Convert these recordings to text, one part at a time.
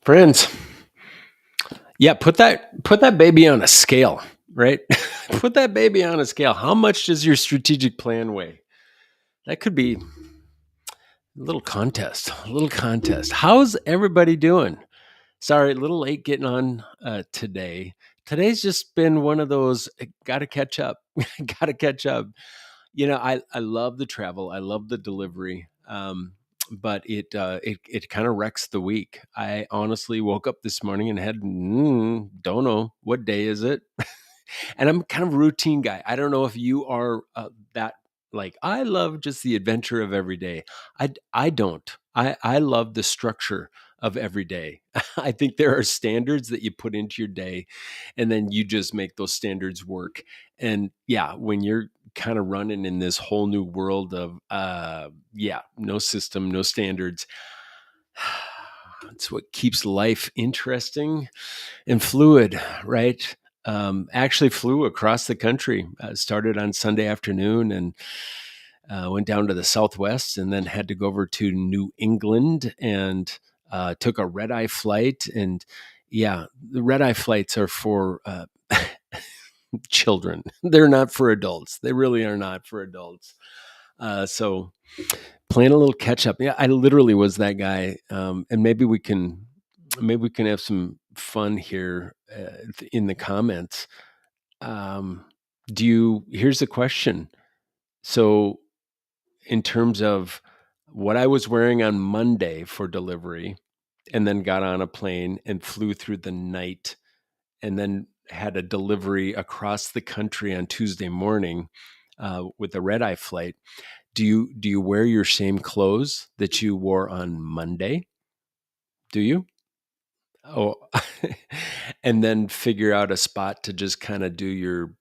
Friends, yeah, put that baby on a scale, right? Put that baby on a scale. How much does your strategic plan weigh? That could be a little contest. A little contest. How's everybody doing? Sorry, a little late getting on today. Today's just been one of those got to catch up. Got to catch up. I love the travel. I love the delivery. But it kind of wrecks the week. I honestly woke up this morning and had don't know what day is it. And I'm kind of a routine guy. I don't know if you are that like I love just the adventure of every day. I don't. I love the structure of every day. I think there are standards that you put into your day and then you just make those standards work. And yeah, when you're kind of running in this whole new world of no system, no standards, it's what keeps life interesting and fluid, right? Actually flew across the country. Started on Sunday afternoon and went down to the Southwest, and then had to go over to New England and took a red eye flight. And yeah, the red eye flights are for children. They're not for adults. They really are not for adults. So playing a little catch up. Yeah, I literally was that guy. And maybe we can have some fun here in the comments. Here's the question. So in terms of what I was wearing on Monday for delivery, and then got on a plane and flew through the night, and then had a delivery across the country on Tuesday morning with a red eye flight. Do you wear your same clothes that you wore on Monday? Do you? Oh, and then figure out a spot to just kind of do your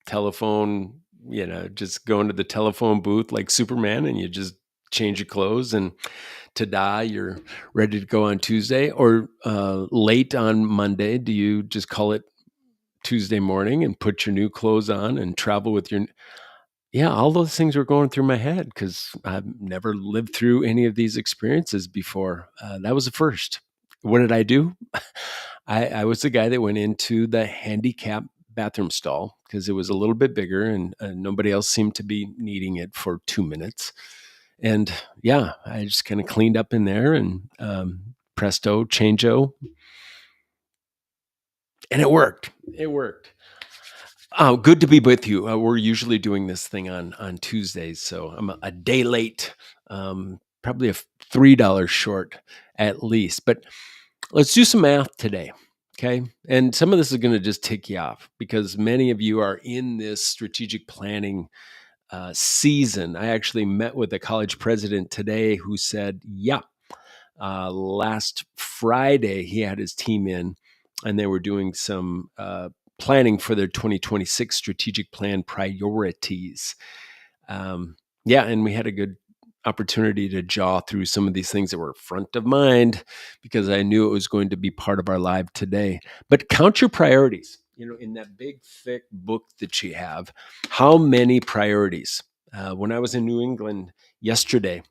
telephone, just go into the telephone booth like Superman and you just change your clothes and ta-da, you're ready to go on Tuesday. Or late on Monday, do you just call it Tuesday morning and put your new clothes on and travel with your... Yeah, all those things were going through my head because I've never lived through any of these experiences before. That was the first. What did I do? I was the guy that went into the handicap bathroom stall because it was a little bit bigger and nobody else seemed to be needing it for 2 minutes. And yeah, I just kind of cleaned up in there and presto, changeo. And it worked. It worked. Oh, good to be with you. We're usually doing this thing on Tuesdays, so I'm a day late, probably $3 short at least. But let's do some math today, okay? And some of this is going to just tick you off because many of you are in this strategic planning season. I actually met with a college president today who said, "Yeah, last Friday he had his team in, and they were doing some." Planning for their 2026 strategic plan priorities. Yeah, and we had a good opportunity to jaw through some of these things that were front of mind because I knew it was going to be part of our live today. But count your priorities. In that big, thick book that you have, how many priorities? When I was in New England yesterday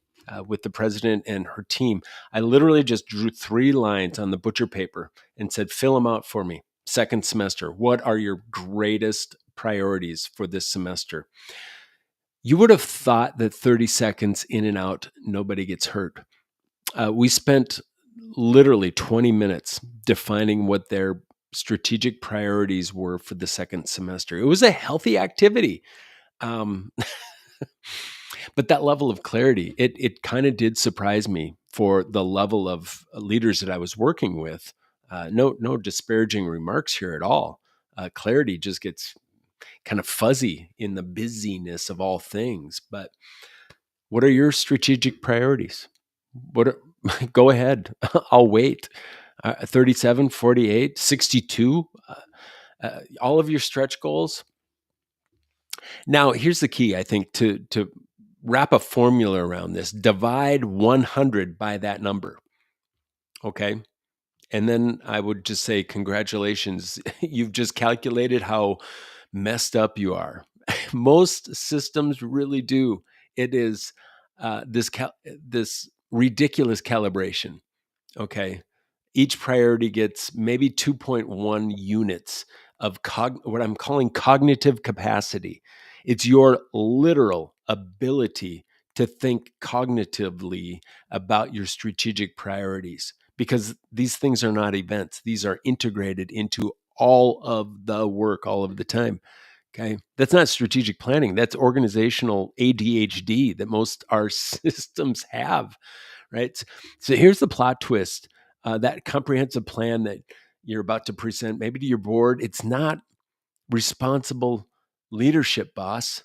with the president and her team, I literally just drew 3 lines on the butcher paper and said, fill them out for me. Second semester, what are your greatest priorities for this semester? You would have thought that 30 seconds in and out, nobody gets hurt. We spent literally 20 minutes defining what their strategic priorities were for the second semester. It was a healthy activity. Um, but that level of clarity, it kind of did surprise me for the level of leaders that I was working with. No disparaging remarks here at all. Clarity just gets kind of fuzzy in the busyness of all things. But what are your strategic priorities? Go ahead. I'll wait. 37, 48, 62, all of your stretch goals. Now, here's the key, I think, to wrap a formula around this. Divide 100 by that number. Okay. And then I would just say, congratulations. You've just calculated how messed up you are. Most systems really do. It is this ridiculous calibration. Okay. Each priority gets maybe 2.1 units of what I'm calling cognitive capacity. It's your literal ability to think cognitively about your strategic priorities, because these things are not events. These are integrated into all of the work all of the time. Okay. That's not strategic planning. That's organizational ADHD that most our systems have, right? So here's the plot twist. That comprehensive plan that you're about to present, maybe to your board, it's not responsible leadership, boss.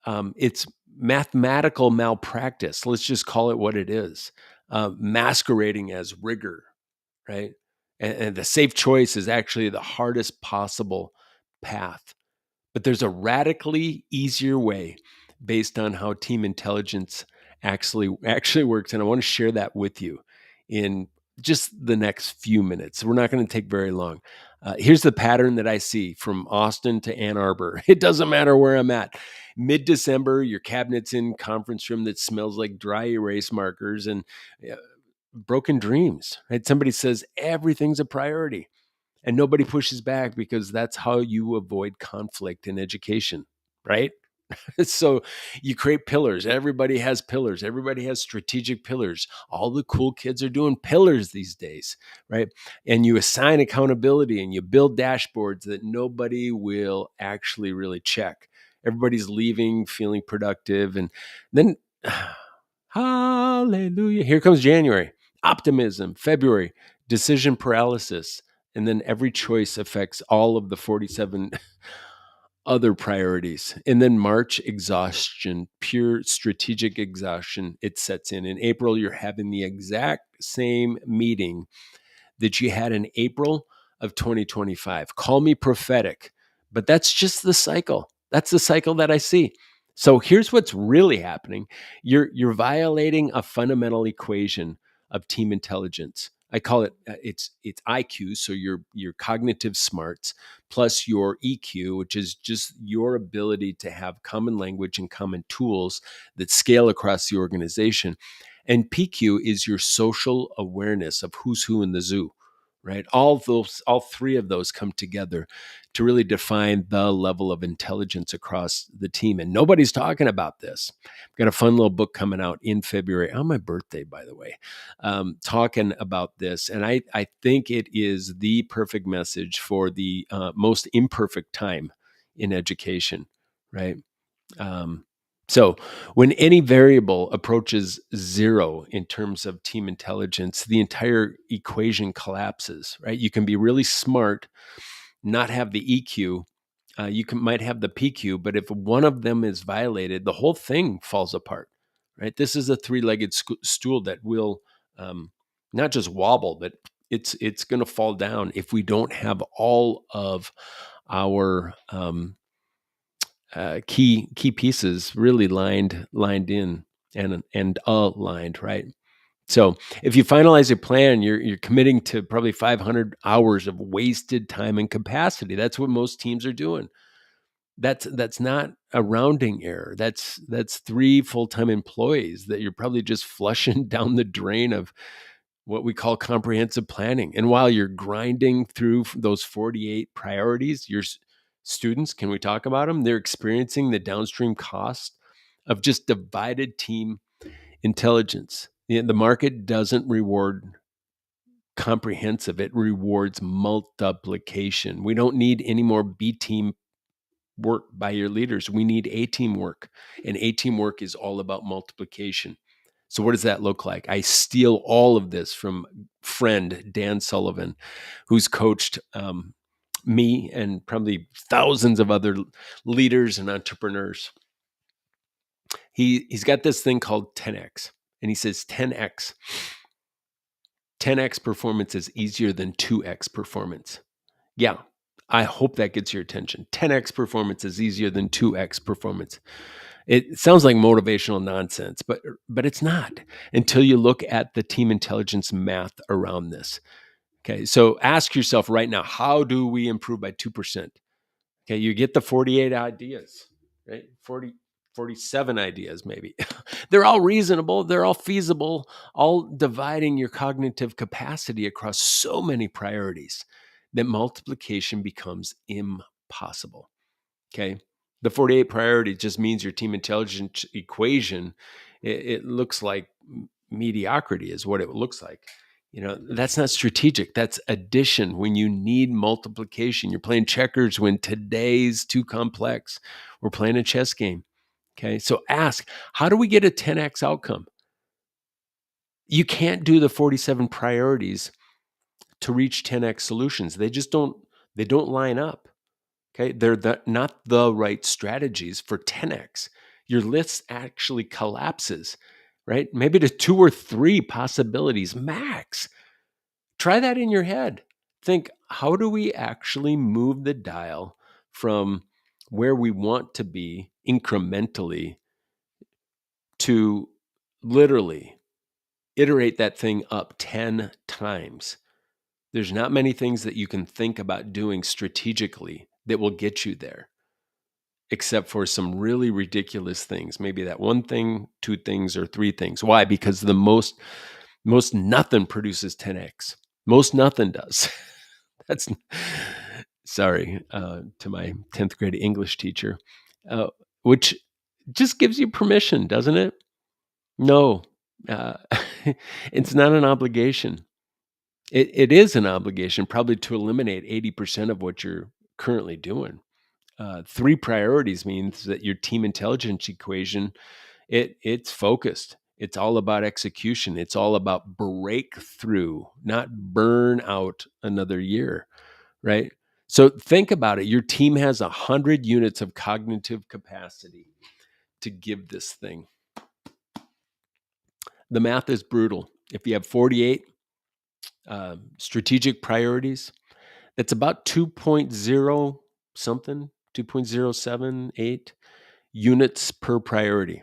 It's mathematical malpractice. Let's just call it what it is, masquerading as rigor, right? And the safe choice is actually the hardest possible path. But there's a radically easier way based on how team intelligence actually works, and I want to share that with you in just the next few minutes. We're not going to take very long. Here's the pattern that I see from Austin to Ann Arbor. It doesn't matter where I'm at. Mid-December, your cabinet's in conference room that smells like dry erase markers and uh, broken dreams. Right? Somebody says everything's a priority and nobody pushes back, because that's how you avoid conflict in education, right? So you create pillars. Everybody has pillars. Everybody has strategic pillars. All the cool kids are doing pillars these days, right? And you assign accountability and you build dashboards that nobody will actually really check. Everybody's leaving feeling productive. And then, hallelujah, here comes January. Optimism. February, decision paralysis. And then every choice affects all of the 47 other priorities. And then March, exhaustion, pure strategic exhaustion, it sets in. In April, you're having the exact same meeting that you had in April of 2025. Call me prophetic, but that's just the cycle. That's the cycle that I see. So here's what's really happening. You're violating a fundamental equation of team intelligence. I call it it's IQ, so your cognitive smarts, plus your EQ, which is just your ability to have common language and common tools that scale across the organization. And PQ is your social awareness of who's who in the zoo, right? All three of those come together to really define the level of intelligence across the team. And nobody's talking about this. I've got a fun little book coming out in February, on my birthday, by the way, talking about this. And I think it is the perfect message for the most imperfect time in education, right? Um, so, when any variable approaches zero in terms of team intelligence, the entire equation collapses, right? You can be really smart, not have the EQ. Might have the PQ, but if one of them is violated, the whole thing falls apart, right? This is a three-legged stool that will not just wobble, but it's going to fall down if we don't have all of our key pieces really lined in and aligned, right? So if you finalize your plan, you're committing to probably 500 hours of wasted time and capacity. That's what most teams are doing. That's not a rounding error. That's 3 full-time employees that you're probably just flushing down the drain of what we call comprehensive planning. And while you're grinding through those 48 priorities, your students, can we talk about them? They're experiencing the downstream cost of just divided team intelligence. The market doesn't reward comprehensive, it rewards multiplication. We don't need any more B team work by your leaders. We need A team work, and A team work is all about multiplication. So what does that look like? I steal all of this from friend Dan Sullivan, who's coached me and probably thousands of other leaders and entrepreneurs. He's got this thing called 10x, and he says 10x performance is easier than 2x performance. Yeah, I hope that gets your attention. 10x performance is easier than 2x performance. It sounds like motivational nonsense, but it's not until you look at the team intelligence math around this. Okay, so ask yourself right now, how do we improve by 2%? Okay, you get the 48 ideas, right? 40. 47 ideas, maybe. They're all reasonable, they're all feasible, all dividing your cognitive capacity across so many priorities that multiplication becomes impossible. Okay. The 48 priority just means your team intelligence equation, it looks like mediocrity, is what it looks like. That's not strategic. That's addition when you need multiplication. You're playing checkers when today's too complex. We're playing a chess game. Okay. So ask, how do we get a 10x outcome? You can't do the 47 priorities to reach 10x solutions. They don't line up. Okay. They're not the right strategies for 10x. Your list actually collapses, right? Maybe to 2 or 3 possibilities max. Try that in your head. Think, how do we actually move the dial from where we want to be incrementally to literally iterate that thing up 10 times? There's not many things that you can think about doing strategically that will get you there, except for some really ridiculous things. Maybe that one thing, 2 things, or 3 things. Why? Because the most nothing produces 10x. Most nothing does. That's sorry to my 10th grade English teacher, which just gives you permission, doesn't it? No, uh, it's not an obligation. It is an obligation, probably, to eliminate 80% of what you're currently doing. 3 priorities means that your team intelligence equation, it's focused. It's all about execution. It's all about breakthrough, not burn out another year, right? So think about it. Your team has 100 units of cognitive capacity to give this thing. The math is brutal. If you have 48 strategic priorities, that's about 2.0 something, 2.078 units per priority.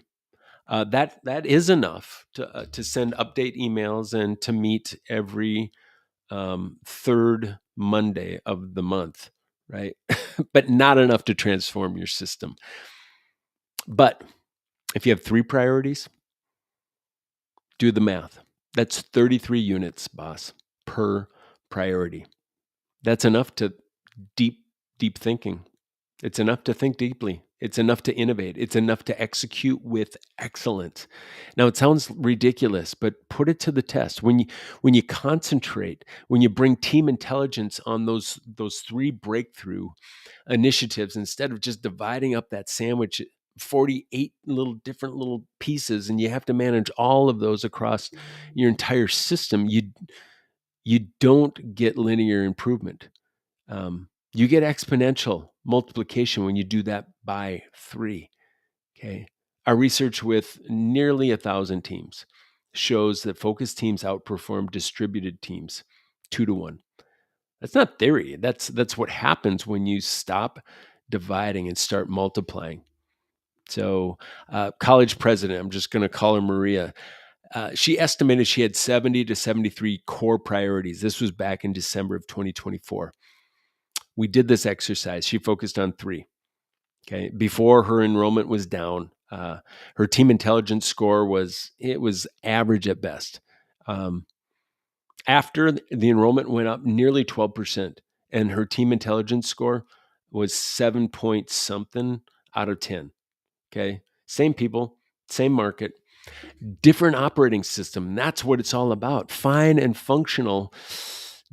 That is enough to send update emails and to meet every third Monday of the month, right? But not enough to transform your system. But if you have 3 priorities, do the math. That's 33 units, boss, per priority. That's enough to deep thinking. It's enough to think deeply. It's enough to innovate. It's enough to execute with excellence. Now, it sounds ridiculous, but put it to the test. When you concentrate, when you bring team intelligence on those 3 breakthrough initiatives, instead of just dividing up that sandwich 48 different little pieces, and you have to manage all of those across your entire system, you don't get linear improvement. You get exponential multiplication when you do that by 3. Okay. Our research with nearly 1,000 teams shows that focused teams outperform distributed teams 2 to 1. That's not theory. That's what happens when you stop dividing and start multiplying. So, college president, I'm just going to call her Maria. She estimated she had 70 to 73 core priorities. This was back in December of 2024. We did this exercise. She focused on 3. Okay. Before her enrollment was down, her team intelligence score was average at best. After the enrollment went up nearly 12%, and her team intelligence score was 7 point something out of 10. Okay. Same people, same market, different operating system. That's what it's all about. Fine and functional.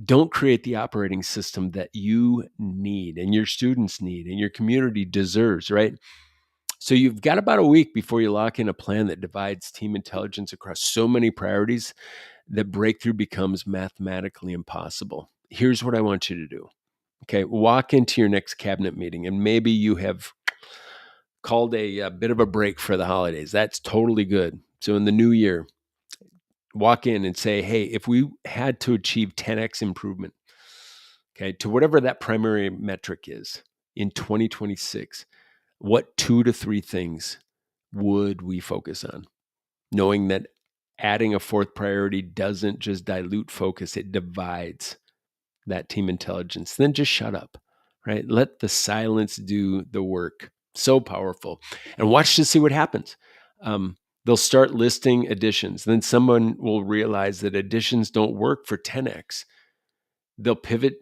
Don't create the operating system that you need and your students need and your community deserves, right? So you've got about a week before you lock in a plan that divides team intelligence across so many priorities that breakthrough becomes mathematically impossible. Here's what I want you to do. Okay, walk into your next cabinet meeting, and maybe you have called a bit of a break for the holidays. That's totally good. So in the new year, walk in and say, hey, if we had to achieve 10x improvement, okay, to whatever that primary metric is in 2026, what 2 to 3 things would we focus on? Knowing that adding a 4th priority doesn't just dilute focus, it divides that team intelligence. Then just shut up, right? Let the silence do the work. So powerful. And watch to see what happens. Um, they'll start listing additions. Then someone will realize that additions don't work for 10x. They'll pivot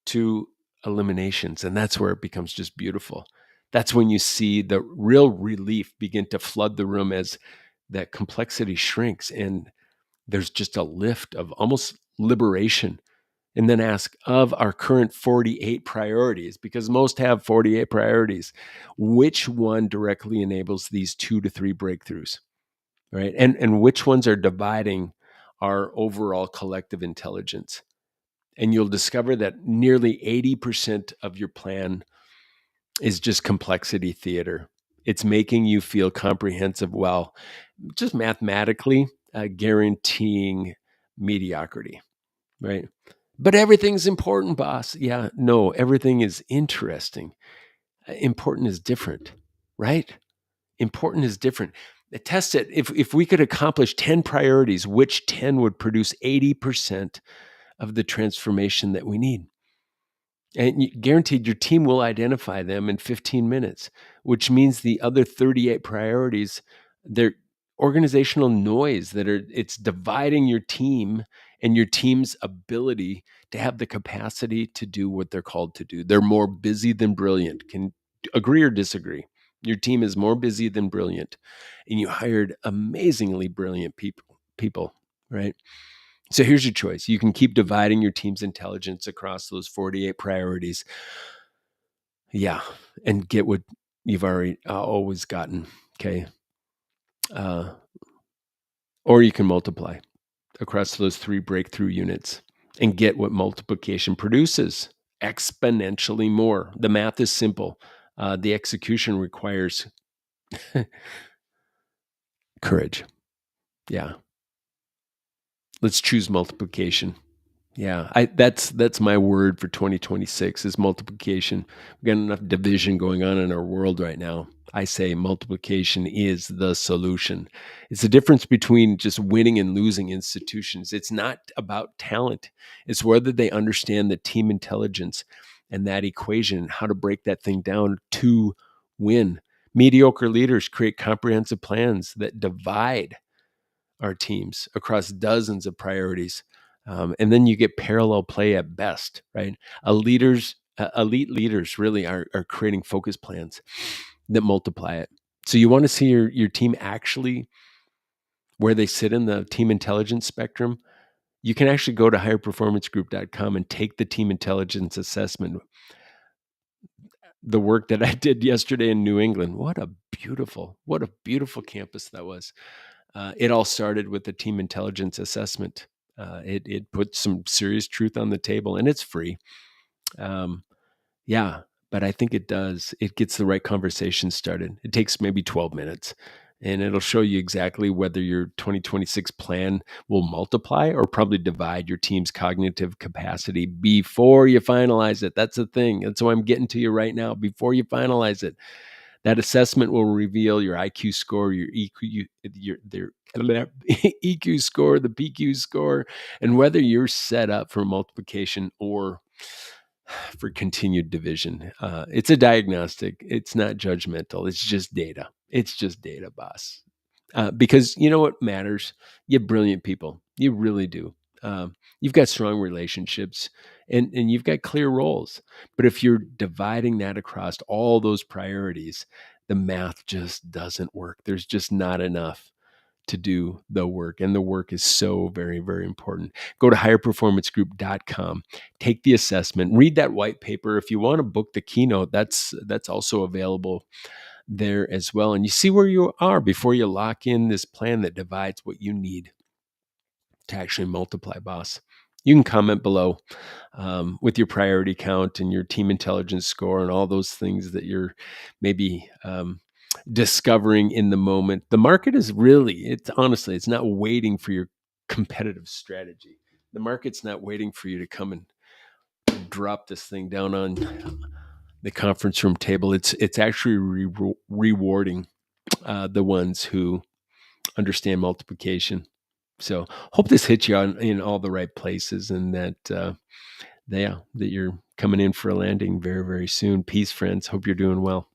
to eliminations. And that's where it becomes just beautiful. That's when you see the real relief begin to flood the room as that complexity shrinks and there's just a lift of almost liberation. And then ask, of our current 48 priorities, because most have 48 priorities, which one directly enables these 2 to 3 breakthroughs, right? And which ones are dividing our overall collective intelligence? And you'll discover that nearly 80% of your plan is just complexity theater. It's making you feel comprehensive, well, just mathematically guaranteeing mediocrity, right? But everything's important, boss. Yeah, no, everything is interesting. Important is different, right? Important is different. Test it. If we could accomplish 10 priorities, which 10 would produce 80% of the transformation that we need? And guaranteed your team will identify them in 15 minutes, which means the other 38 priorities, they're organizational noise that are it's dividing your team and your team's ability to have the capacity to do what they're called to do. They're more busy than brilliant. Can agree or disagree? Your team is more busy than brilliant, and you hired amazingly brilliant people, right? So here's your choice. You can keep dividing your team's intelligence across those 48 priorities. Yeah. And get what you've already always gotten. Okay. Uh, or you can multiply across those 3 breakthrough units and get what multiplication produces exponentially more. The math is simple. The execution requires courage. Yeah. Let's choose multiplication. Yeah, that's my word for 2026 is multiplication. We've got enough division going on in our world right now. I say multiplication is the solution. It's the difference between just winning and losing institutions. It's not about talent. It's whether they understand the team intelligence and that equation, how to break that thing down to win. Mediocre leaders create comprehensive plans that divide our teams across dozens of priorities. And then you get parallel play at best, right? Elite leaders really are creating focus plans that multiply it. So you want to see your team actually where they sit in the team intelligence spectrum. You can actually go to higherperformancegroup.com and take the team intelligence assessment. The work that I did yesterday in New England. What a beautiful campus that was. It all started with the team intelligence assessment. It puts some serious truth on the table, and it's free. Um, yeah, but I think it does. It gets the right conversation started. It takes maybe 12 minutes, and it'll show you exactly whether your 2026 plan will multiply or probably divide your team's cognitive capacity before you finalize it. That's the thing. That's why I'm getting to you right now. Before you finalize it, that assessment will reveal your IQ score, your EQ, their EQ score, the PQ score, and whether you're set up for multiplication or for continued division. It's a diagnostic. It's not judgmental. It's just data. It's just data, boss. Because you know what matters? You have brilliant people. You really do. You've got strong relationships and you've got clear roles. But if you're dividing that across all those priorities, the math just doesn't work. There's just not enough to do the work. And the work is so very, very important. Go to higherperformancegroup.com, take the assessment, read that white paper. If you want to book the keynote, that's also available there as well. And you see where you are before you lock in this plan that divides what you need to actually multiply, boss. You can comment below with your priority count and your team intelligence score and all those things that you're maybe discovering in the moment. The market is honestly, it's not waiting for your competitive strategy. The market's not waiting for you to come and drop this thing down on the conference room table. It's actually rewarding the ones who understand multiplication. So hope this hits you in all the right places, and that that you're coming in for a landing very, very soon. Peace, friends. Hope you're doing well.